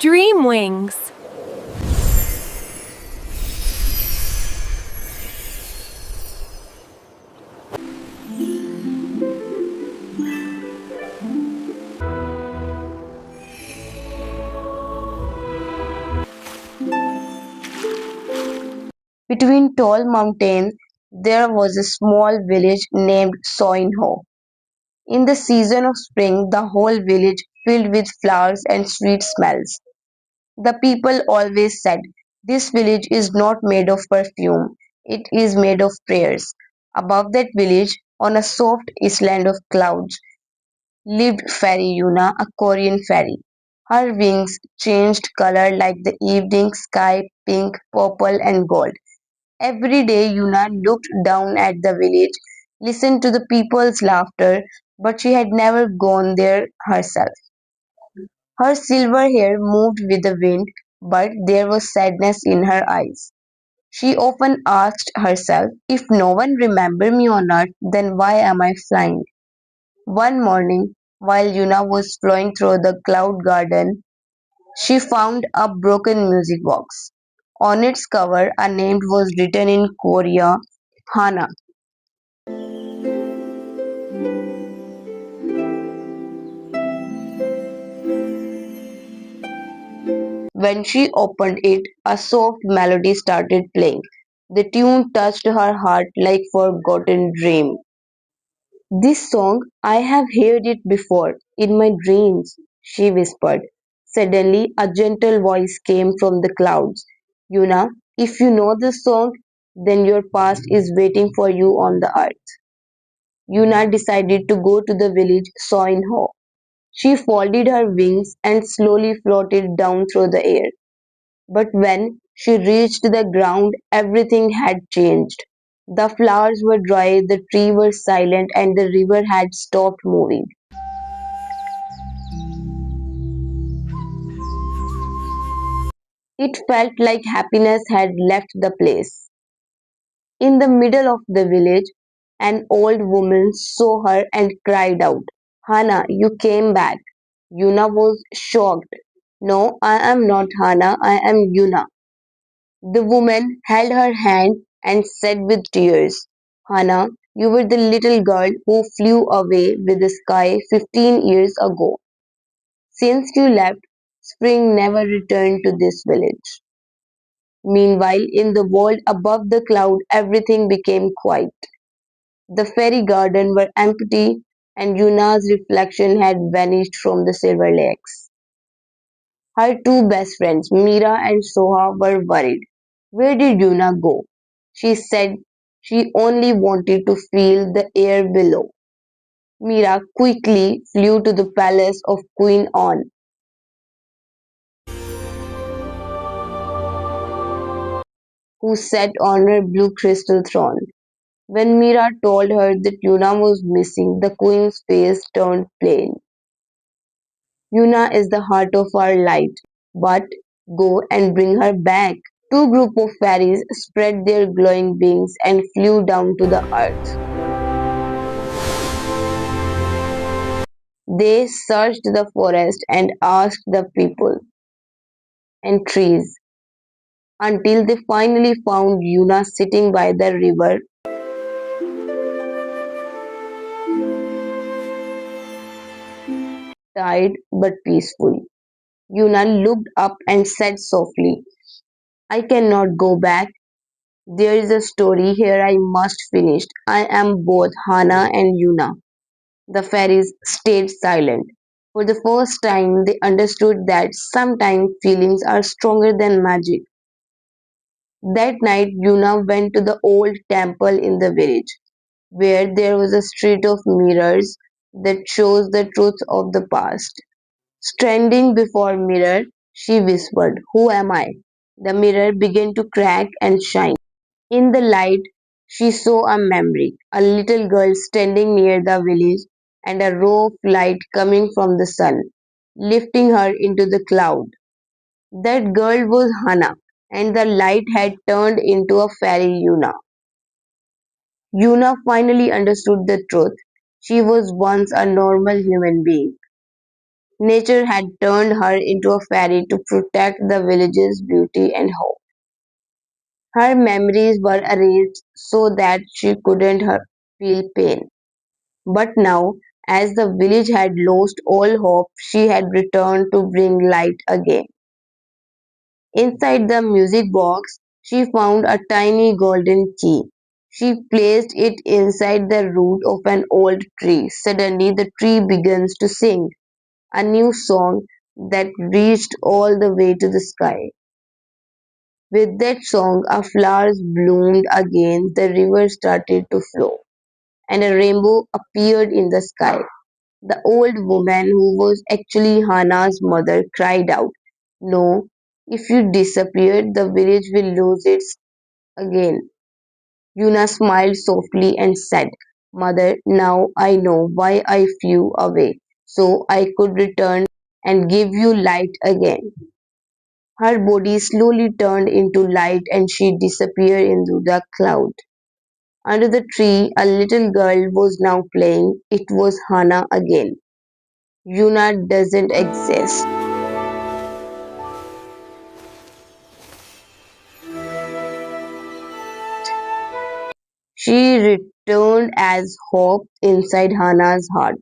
Dream wings. Between tall mountains, there was a small village named Soinho. In the season of spring, the whole village filled with flowers and sweet smells. The people always said, "This village is not made of perfume, it is made of prayers." Above that village, on a soft island of clouds, lived Fairy Yuna, a Korean fairy. Her wings changed color like the evening sky, pink, purple, and gold. Every day Yuna looked down at the village, listened to the people's laughter, but she had never gone there herself. Her silver hair moved with the wind, but there was sadness in her eyes. She often asked herself, "If no one remembers me on earth, then why am I flying?" One morning, while Yuna was flying through the cloud garden, she found a broken music box. On its cover, a name was written in Korea, Hana. When she opened it, a soft melody started playing. The tune touched her heart like forgotten dream. "This song, I have heard it before, in my dreams," she whispered. Suddenly, a gentle voice came from the clouds. "Yuna, if you know this song, then your past is waiting for you on the earth." Yuna decided to go to the village Soinho. She folded her wings and slowly floated down through the air. But when she reached the ground, everything had changed. The flowers were dry, the trees were silent, and the river had stopped moving. It felt like happiness had left the place. In the middle of the village, an old woman saw her and cried out, "Hana, you came back." Yuna was shocked. "No, I am not Hana, I am Yuna." The woman held her hand and said with tears, "Hana, you were the little girl who flew away with the sky 15 years ago. Since you left, spring never returned to this village." Meanwhile, in the world above the cloud, everything became quiet. The fairy garden were empty, and Yuna's reflection had vanished from the silver lakes. Her two best friends, Mira and Soha, were worried. Where did Yuna go? She said she only wanted to feel the air below. Mira quickly flew to the palace of Queen On, who sat on her blue crystal throne. When Mira told her that Yuna was missing, the queen's face turned pale. "Yuna is the heart of our light, but go and bring her back." Two groups of fairies spread their glowing wings and flew down to the earth. They searched the forest and asked the people and trees until they finally found Yuna sitting by the river, tired but peaceful. Yuna looked up and said softly, "I cannot go back. There is a story here I must finish. I am both Hana and Yuna." The fairies stayed silent. For the first time, they understood that sometimes feelings are stronger than magic. That night, Yuna went to the old temple in the village, where there was a street of mirrors that shows the truth of the past. Standing before mirror, she whispered, "Who am I?" The mirror began to crack and shine. In the light, she saw a memory, a little girl standing near the village and a ray of light coming from the sun, lifting her into the cloud. That girl was Hana, and the light had turned into a fairy Yuna. Yuna finally understood the truth. She was once a normal human being. Nature had turned her into a fairy to protect the village's beauty and hope. Her memories were erased so that she couldn't feel pain. But now, as the village had lost all hope, she had returned to bring light again. Inside the music box, she found a tiny golden key. She placed it inside the root of an old tree. Suddenly, the tree begins to sing a new song that reached all the way to the sky. With that song, our flowers bloomed again, the river started to flow, and a rainbow appeared in the sky. The old woman, who was actually Hannah's mother, cried out, "No, if you disappear, the village will lose its again." Yuna smiled softly and said, "Mother, now I know why I flew away, so I could return and give you light again." Her body slowly turned into light and she disappeared into the cloud. Under the tree, a little girl was now playing. It was Hannah again. Yuna doesn't exist. She returned as hope inside Hannah's heart.